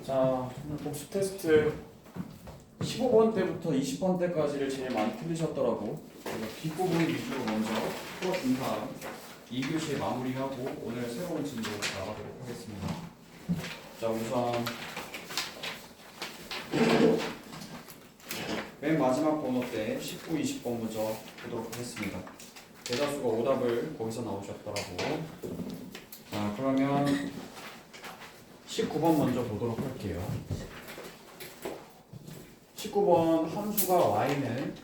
자, 오늘 복습 테스트 15번 때부터 20번 때까지를 제일 많이 틀리셨더라고. 그래서 뒷부분 위주로 먼저 풀어준 다음 2교시 마무리하고 오늘 새로운 진도 나가도록 하겠습니다. 자, 우선 맨 마지막 번호 때 19, 20번 먼저 보도록 하겠습니다. 대다수가 오답을 거기서 나오셨더라고. 자, 그러면 19번 먼저 보도록 할게요. 19번 함수가 y는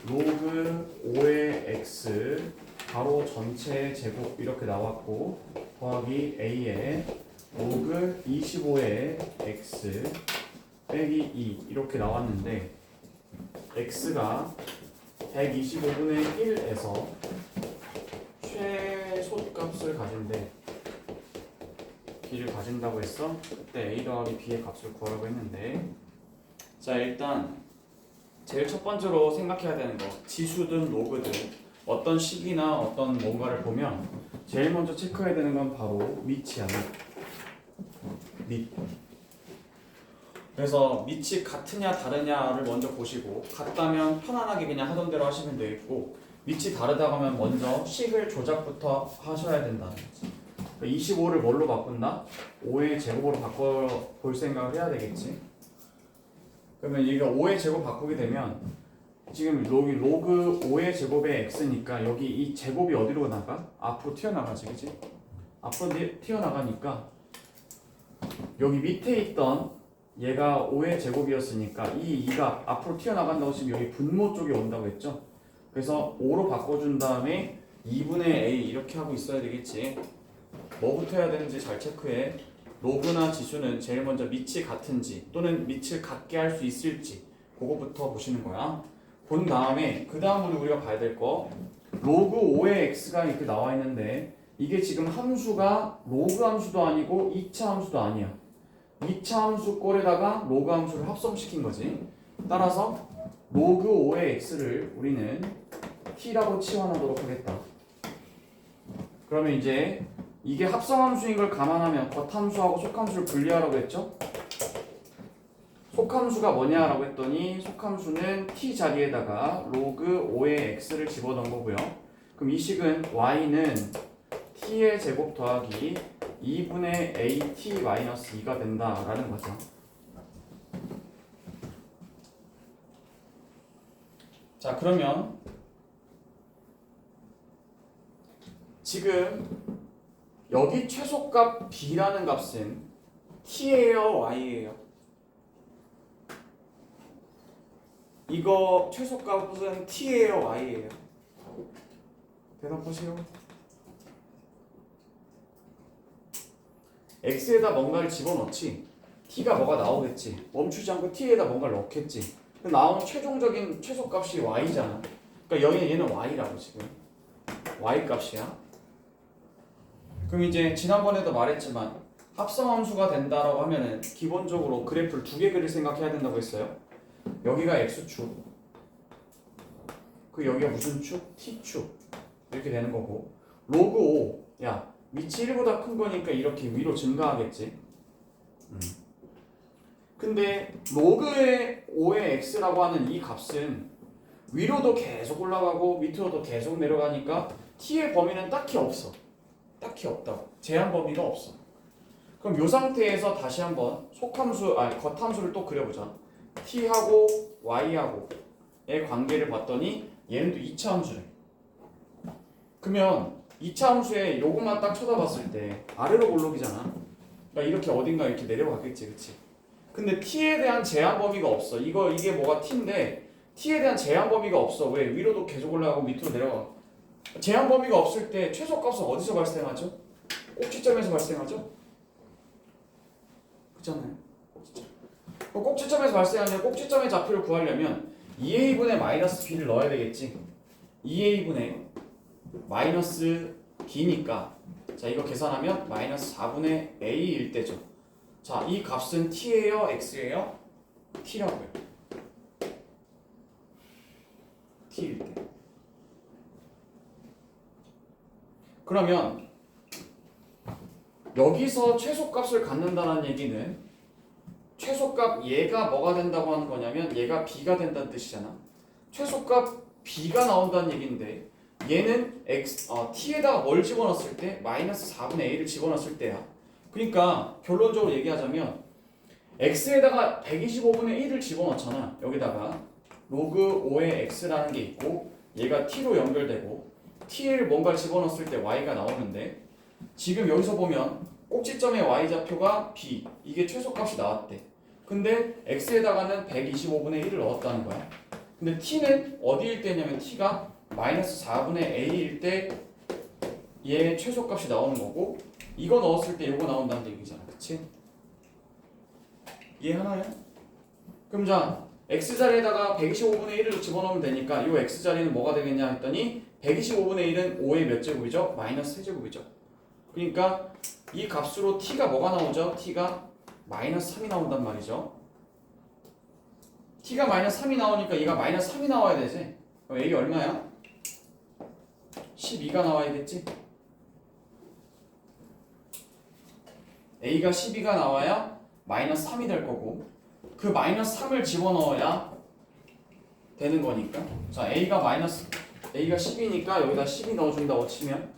로그 5의 x 가로 전체 제곱 이렇게 나왔고 더하기 a에 로그 25의 x 빼기 2 이렇게 나왔는데 x가 125분의 1에서 최소값을 가진대. b를 가진다고 했어? 그때 a 더하기 b의 값을 구하라고 했는데, 자, 일단 제일 첫 번째로 생각해야 되는 거, 지수든 로그든 어떤 식이나 어떤 뭔가를 보면 제일 먼저 체크해야 되는 건 바로 밑이야. 밑. 그래서 밑이 같으냐 다르냐를 먼저 보시고, 같다면 편안하게 그냥 하던 대로 하시면 되겠고, 밑이 다르다고 하면 먼저 식을 조작부터 하셔야 된다는 거지. 25를 뭘로 바꾼다? 5의 제곱으로 바꿔볼 생각을 해야 되겠지. 그러면 여기가 5의 제곱 바꾸게 되면 지금 여기 로그 5의 제곱의 x니까 여기 이 제곱이 어디로 나가? 앞으로 튀어나가지, 그치? 앞으로 튀어나가니까 여기 밑에 있던 얘가 5의 제곱이었으니까 이 2가 앞으로 튀어나간다고 치면 여기 분모 쪽에 온다고 했죠? 그래서 5로 바꿔준 다음에 2분의 a 이렇게 하고 있어야 되겠지. 뭐부터 해야 되는지 잘 체크해. 로그나 지수는 제일 먼저 밑이 같은지 또는 밑을 같게 할 수 있을지 그거부터 보시는 거야. 본 다음에 그 다음으로 우리가 봐야 될 거, 로그 5의 x가 이렇게 나와 있는데 이게 지금 함수가 로그 함수도 아니고 2차 함수도 아니야. 2차 함수 꼴에다가 로그 함수를 합성시킨 거지. 따라서 로그 5의 x를 우리는 t라고 치환하도록 하겠다. 그러면 이제 이게 합성함수인 걸 감안하면 겉함수하고 속함수를 분리하라고 했죠? 속함수가 뭐냐라고 했더니 속함수는 t 자리에다가 로그 5의 x를 집어넣은 거고요. 그럼 이 식은 y는 t의 제곱 더하기 2분의 at-2가 된다라는 거죠. 자, 그러면 지금 여기 최소값 b라는 값은 t예요, y예요? 이거 최소값은 t예요, y예요? 대답하세요. x에다 뭔가를 집어넣지. t가 뭐가 나오겠지. 멈추지 않고 t에다 뭔가를 넣겠지. 나오는 최종적인 최소값이 y잖아. 그러니까 여기는 얘는 y라고 지금. y 값이야. 그럼 이제 지난번에도 말했지만 합성함수가 된다라고 하면은 기본적으로 그래프를 두 개 그릴 생각해야 된다고 했어요. 여기가 x축, 그 여기가 무슨 축? t축 이렇게 되는 거고, 로그 5, 야 밑이 1보다 큰 거니까 이렇게 위로 증가하겠지. 근데 로그의 5의 x라고 하는 이 값은 위로도 계속 올라가고 밑으로도 계속 내려가니까 t의 범위는 딱히 없어. 딱히 없다고. 제한 범위가 없어. 그럼 이 상태에서 다시 한번 속함수, 겉함수를 또 그려보자. t하고 y하고의 관계를 봤더니 얘는 또 2차 함수래. 그러면 2차 함수에 요것만 딱 쳐다봤을 때 아래로 볼록이잖아. 그러니까 이렇게 어딘가 이렇게 내려가겠지, 그치? 근데 t에 대한 제한 범위가 없어. 이게 뭐가 t인데 t에 대한 제한 범위가 없어. 왜? 위로도 계속 올라가고 밑으로 내려가. 제한 범위가 없을 때 최소값은 어디서 발생하죠? 꼭지점에서 발생하죠? 그렇잖아요. 꼭지점에서 발생하는데 꼭지점의 좌표를 구하려면 2a분의 마이너스 b를 넣어야 되겠지. 2a분의 마이너스 b니까 자, 이거 계산하면 마이너스 4분의 a일 때죠. 자, 이 값은 t예요, x예요? t라고요. t일 때. 그러면 여기서 최소값을 갖는다는 얘기는 최소값 얘가 뭐가 된다고 하는 거냐면 얘가 b가 된다는 뜻이잖아. 최소값 b가 나온다는 얘기인데 얘는 t에다가 뭘 집어넣었을 때 마이너스 4분의 a를 집어넣었을 때야. 그러니까 결론적으로 얘기하자면 x에다가 125분의 1을 집어넣잖아. 여기다가 로그 5의 x라는 게 있고 얘가 t로 연결되고 t를 뭔가 집어넣었을 때 y가 나오는데 지금 여기서 보면 꼭지점의 y좌표가 b, 이게 최소값이 나왔대. 근데 x에다가는 125분의 1을 넣었다는 거야. 근데 t는 어디일 때냐면 t가 마이너스 4분의 a일 때 얘의 최소값이 나오는 거고 이거 넣었을 때 이거 나온다는 얘기잖아. 그치? 이해하나요? 그럼 자 x자리에다가 125분의 1을 집어넣으면 되니까 이 x자리는 뭐가 되겠냐 했더니 125분의 1은 5의 몇 제곱이죠? 마이너스 세제곱이죠. 그러니까 이 값으로 t가 뭐가 나오죠? t가 마이너스 3이 나온단 말이죠. t가 마이너스 3이 나오니까 얘가 마이너스 3이 나와야 되지. 그럼 a가 얼마야? 12가 나와야겠지? a가 12가 나와야 마이너스 3이 될 거고 그 마이너스 3을 집어넣어야 되는 거니까 자 a가 10이니까 여기다 12 넣어준다고 치면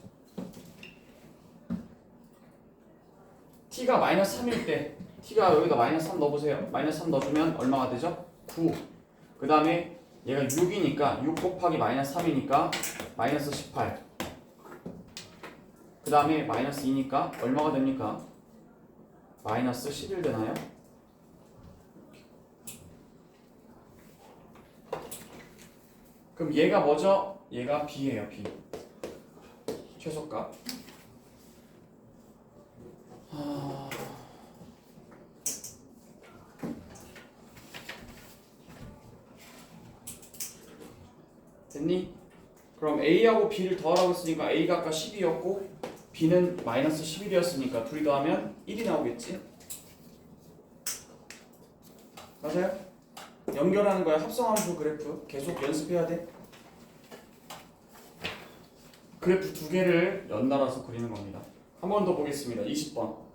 t가 마이너스 3일 때 t가 여기다 마이너스 3 넣어보세요. 마이너스 3 넣어주면 얼마가 되죠? 9. 그 다음에 얘가 6이니까 6 곱하기 마이너스 3이니까 마이너스 18. 그 다음에 마이너스 2니까 얼마가 됩니까? 마이너스 11 되나요? 그럼 얘가 뭐죠? 얘가 b예요. b. 최소값. 됐니? 그럼 a하고 b를 더하라고 했으니까 a가 아까 12였고 b는 마이너스 11이었으니까 둘이 더하면 1이 나오겠지? 맞아요? 연결하는 거야. 합성함수 그래프 계속 연습해야 돼. 그래프 두 개를 연달아서 그리는 겁니다. 한 번 더 보겠습니다. 20번.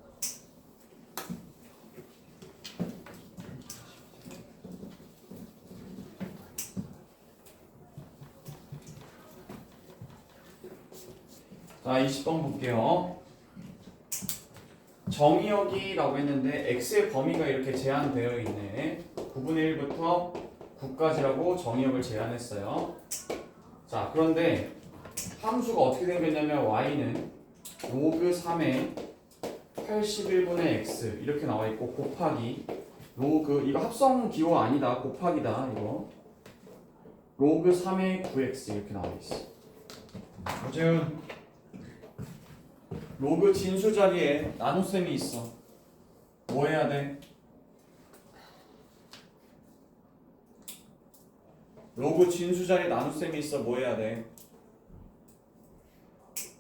자, 20번 볼게요. 정의역이라고 했는데 x의 범위가 이렇게 제한되어 있네. 9분의 1부터 9까지라고 정의역을 제한했어요. 자, 그런데 함수가 어떻게 생겼냐면 y는 로그 3의 81분의 x 이렇게 나와 있고 곱하기 로그 이거 합성 기호 아니다. 곱하기다. 이거 로그 3의 9x 이렇게 나와 있어. 오재훈 로그 진수 자리에 나눗셈이 있어. 뭐 해야 돼? 로그 진수 자리에 나눗셈이 있어. 뭐 해야 돼?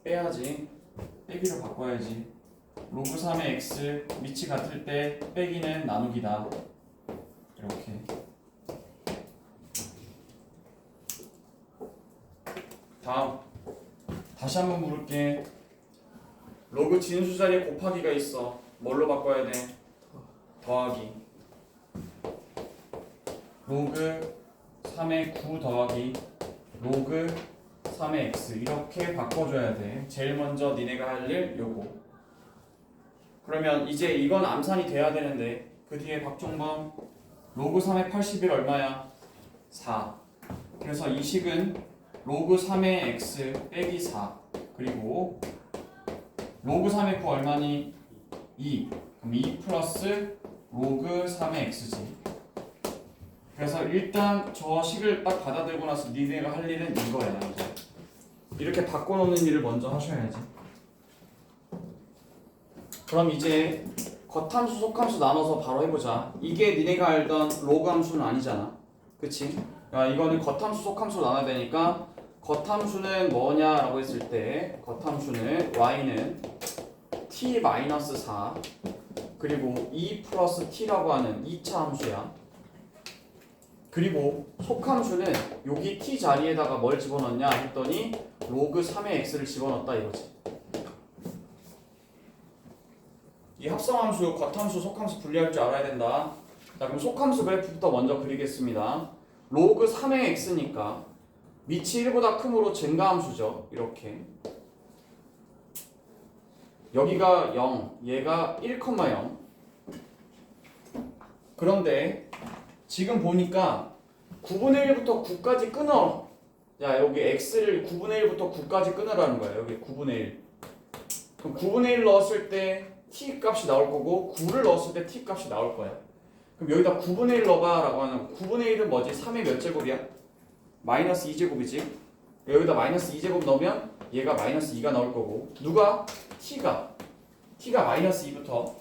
빼야지. 빼기로 바꿔야지. 로그 3의 x 밑이 같을 때 빼기는 나누기다. 이렇게. 다음 다시 한번 물을게. 로그 진수 자리에 곱하기가 있어. 뭘로 바꿔야 돼? 더하기. 로그 3의 9 더하기 로그 3의 x 이렇게 바꿔줘야 돼. 제일 먼저 니네가 할 일 요거. 그러면 이제 이건 암산이 돼야 되는데 그 뒤에 박종범 로그 3의 81 얼마야? 4. 그래서 이 식은 로그 3의 x 빼기 4 그리고 로그 3의 9 얼마니? 2. 그럼 2 플러스 로그 3의 x지. 그래서 일단 저 식을 딱 받아들고 나서 니네가 할 일은 이거야. 이제. 이렇게 바꿔놓는 일을 먼저 하셔야지. 그럼 이제 겉함수 속함수 나눠서 바로 해보자. 이게 니네가 알던 로그 함수는 아니잖아. 그치? 야, 이거는 겉함수 속함수로 나눠야 되니까 겉함수는 뭐냐라고 했을 때 겉함수는 y는 t-4 그리고 2 플러스 t라고 하는 2차 함수야. 그리고 속함수는 여기 t 자리에다가 뭘 집어넣냐 했더니 로그 3의 x를 집어넣었다 이거지. 이 합성함수, 겉함수, 속함수 분리할 줄 알아야 된다. 자, 그럼 속함수 그래프부터 먼저 그리겠습니다. 로그 3의 x니까 밑이 1보다 크므로 증가함수죠. 이렇게. 여기가 0, 얘가 1,0. 그런데 지금 보니까 9분의 1부터 9까지 끊어. 야, 여기 x를 9분의 1부터 9까지 끊으라는 거야. 여기 9분의 1. 그럼 9분의 1 넣었을 때 t 값이 나올 거고 9를 넣었을 때 t 값이 나올 거야. 그럼 여기다 9분의 1 넣어봐 라고 하는 거. 9분의 1은 뭐지? 3의 몇 제곱이야? 마이너스 2제곱이지. 여기다 마이너스 2제곱 넣으면 얘가 마이너스 2가 나올 거고 누가? t가 마이너스 2부터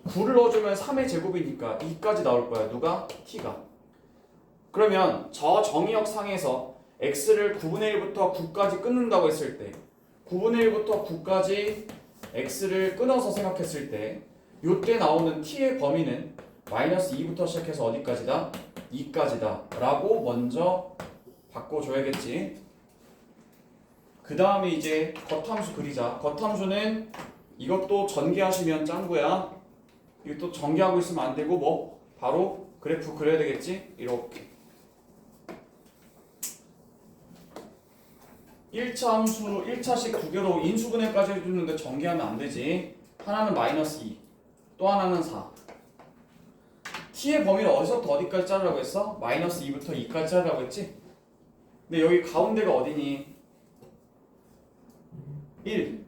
9를 넣어주면 3의 제곱이니까 2까지 나올 거야. 누가? t가. 그러면 저 정의역 상에서 x를 9분의 1부터 9까지 끊는다고 했을 때 9분의 1부터 9까지 x를 끊어서 생각했을 때 요때 나오는 t의 범위는 마이너스 2부터 시작해서 어디까지다? 2까지다 라고 먼저 바꿔줘야겠지. 그 다음에 이제 겉함수 그리자. 겉함수는 이것도 전개하시면 짱구야. 이것도 전개하고 있으면 안 되고 뭐 바로 그래프 그려야 되겠지. 이렇게 1차 함수 1차식 두 개로 인수분해까지 해주는데 전개하면 안 되지. 하나는 마이너스 2, 또 하나는 4. t의 범위를 어디서부터 어디까지 자르라고 했어? 마이너스 2부터 2까지 자르라고 했지? 근데 여기 가운데가 어디니? 1.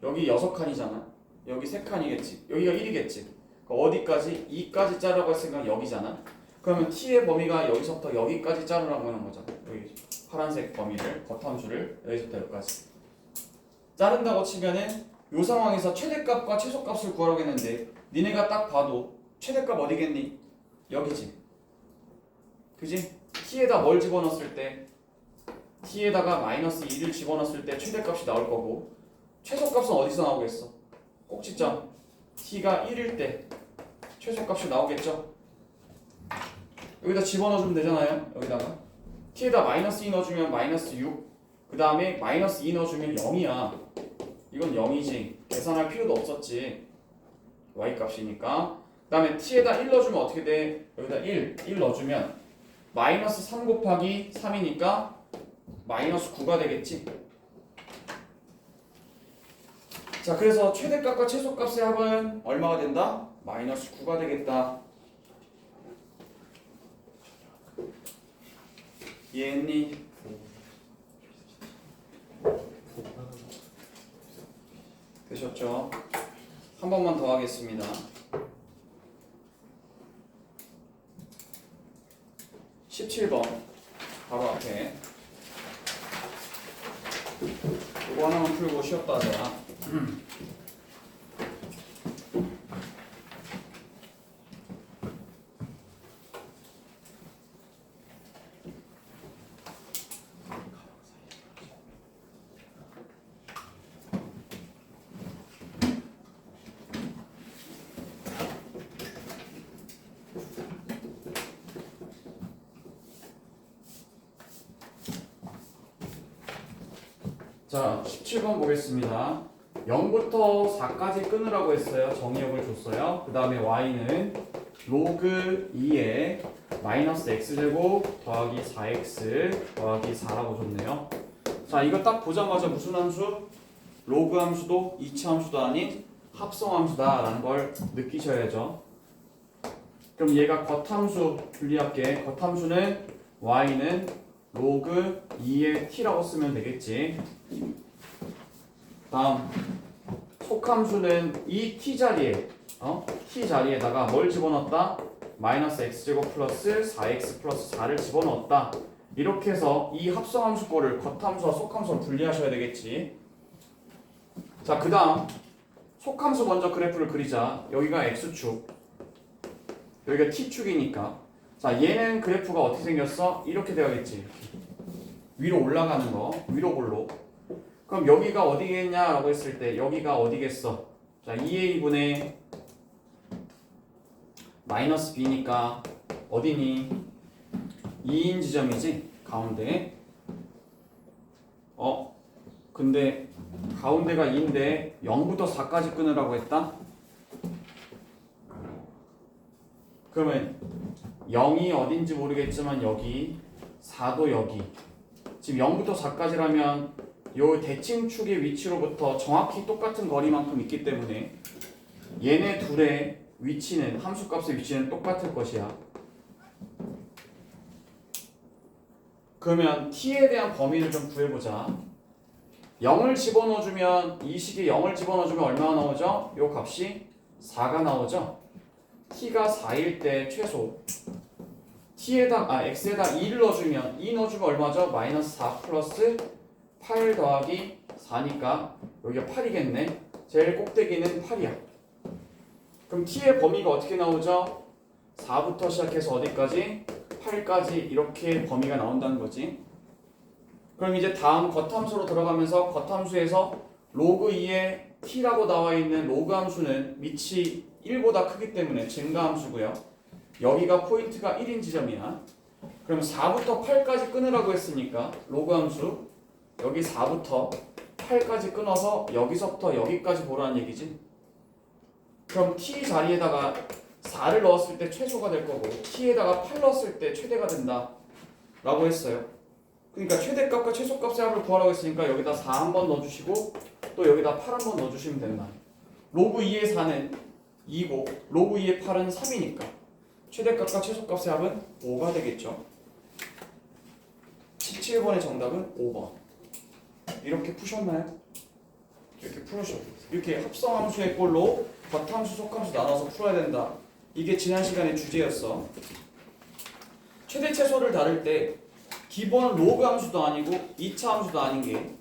여기 6칸이잖아. 여기 3칸이겠지. 여기가 1이겠지. 어디까지? 2까지 자르라고 했으니까 여기잖아. 그러면 t의 범위가 여기서부터 여기까지 자르라고 하는 거잖아. 여기 파란색 범위를, 겉함수를 여기서부터 여기까지 자른다고 치면은 이 상황에서 최대값과 최소값을 구하라고 했는데 니네가 딱 봐도 최대값 어디겠니? 여기지. 그지? t에다 뭘 집어넣었을 때 t에다가 마이너스 2를 집어넣었을 때 최대값이 나올 거고 최소값은 어디서 나오겠어? 꼭지점 t가 1일 때 최소값이 나오겠죠? 여기다 집어넣어주면 되잖아요. 여기다가 t에다 마이너스 2 넣어주면 마이너스 6. 그 다음에 마이너스 2 넣어주면 0이야. 이건 0이지. 계산할 필요도 없었지. y값이니까. 그 다음에 t에다 1 넣어주면 어떻게 돼? 여기다 1 넣어주면 마이너스 3 곱하기 3이니까 마이너스 9가 되겠지. 자, 그래서 최대값과 최소값의 합은 얼마가 된다? 마이너스 9가 되겠다. 이해했니? 되셨죠? 한 번만 더 하겠습니다. 17번 바로 앞에 이거 하나만 풀고 쉬었다 하자. 자, 17번 보겠습니다. 0부터 4까지 끊으라고 했어요. 정의역을 줬어요. 그 다음에 y는 로그 2에 마이너스 x제곱 더하기 4x 더하기 4라고 줬네요. 자, 이거 딱 보자마자 무슨 함수? 로그 함수도 2차 함수도 아닌 합성 함수다 라는 걸 느끼셔야죠. 그럼 얘가 겉함수 분리할게. 겉함수는 y는 로그 2의 t라고 쓰면 되겠지. 다음 속함수는 이 t 자리에 t 자리에다가 뭘 집어넣었다? 마이너스 x제곱 플러스 4x 플러스 4를 집어넣었다. 이렇게 해서 이 합성함수 거를 겉함수와 속함수로 분리하셔야 되겠지. 자, 그 다음 속함수 먼저 그래프를 그리자. 여기가 x축, 여기가 t축이니까. 자, 얘는 그래프가 어떻게 생겼어? 이렇게 되어야겠지. 위로 올라가는 거, 위로 볼로. 그럼 여기가 어디겠냐라고 했을 때 여기가 어디겠어? 자, 2a분의 마이너스 b니까 어디니? 2인 지점이지? 가운데. 근데 가운데가 2인데 0부터 4까지 끊으라고 했다? 그러면 0이 어딘지 모르겠지만 여기 4도 여기 지금 0부터 4까지라면 요 대칭축의 위치로부터 정확히 똑같은 거리만큼 있기 때문에 얘네 둘의 위치는 함수값의 위치는 똑같을 것이야. 그러면 t에 대한 범위를 좀 구해보자. 0을 집어넣어주면 이 식에 0을 집어넣어주면 얼마가 나오죠? 요 값이 4가 나오죠. t가 4일 때 최소 x에다 2를 넣어주면 2 넣어주면 얼마죠? 마이너스 4 플러스 8 더하기 4니까 여기가 8이겠네. 제일 꼭대기는 8이야. 그럼 t의 범위가 어떻게 나오죠? 4부터 시작해서 어디까지? 8까지 이렇게 범위가 나온다는 거지. 그럼 이제 다음 겉함수로 들어가면서 겉함수에서 로그 2에 t라고 나와 있는 로그 함수는 밑이 1보다 크기 때문에 증가함수고요. 여기가 포인트가 1인 지점이야. 그럼 4부터 8까지 끊으라고 했으니까 로그 함수 여기 4부터 8까지 끊어서 여기서부터 여기까지 보라는 얘기지. 그럼 t 자리에다가 4를 넣었을 때 최소가 될 거고 t에다가 8 넣었을 때 최대가 된다 라고 했어요. 그러니까 최대값과 최소값의 합을 구하라고 했으니까 여기다 4 한번 넣어주시고 또 여기다 8 한번 넣어주시면 된다. 로그 2의 4는 2고 로그 2의 8은 3이니까 최대값과 최소값의 합은 5가 되겠죠. 17번의 정답은 5번. 이렇게 푸셨나요? 이렇게 풀으셔도 이렇게 합성함수의 꼴로 겉함수, 속함수 나눠서 풀어야 된다. 이게 지난 시간의 주제였어. 최대 최소를 다룰 때 기본 로그 함수도 아니고 2차 함수도 아닌 게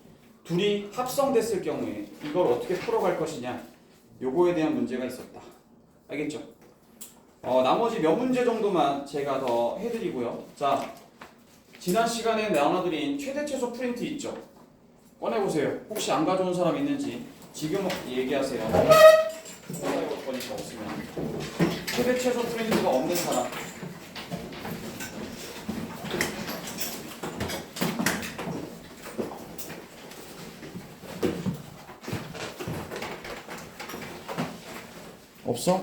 둘이 합성됐을 경우에 이걸 어떻게 풀어갈 것이냐 요거에 대한 문제가 있었다. 알겠죠? 나머지 몇 문제 정도만 제가 더 해드리고요. 자, 지난 시간에 나눠드린 최대 최소 프린트 있죠? 꺼내보세요. 혹시 안 가져온 사람 있는지 지금 얘기하세요. 꺼내볼 거니까 없으면. 최대 최소 프린트가 없는 사람. 없어?